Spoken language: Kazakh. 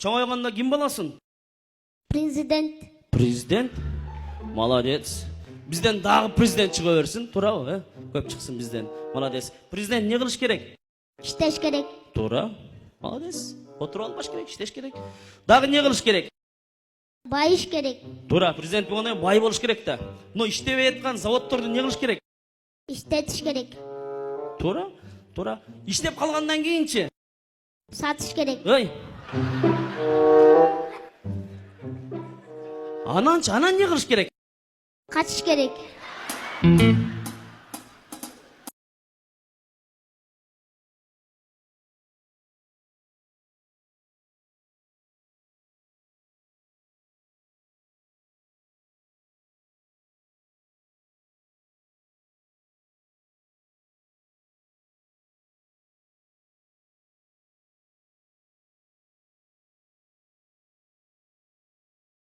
Чоңойгондо ким болосуң? Президент. Президент? Молодец. Бизден дагы президент чыга берсин, туурабы? Көп чыксын бизден. Молодец. Президент эмне кылыш керек? İşteş gerek. Туура. Молодец. Отуруп албаш керек, иштеш керек. Дагы эмне кылыш керек? Bayış gerek. Туура, президент болгондон бай болуш керек да. Но иштебей аткан заводдорду эмне кылыш керек? İşletiş gerek. Туура, туура. Иштеп калгандан кийинчи? Satış gerek. Ой. Анан эмне кылыш керек? Kaçış gerek.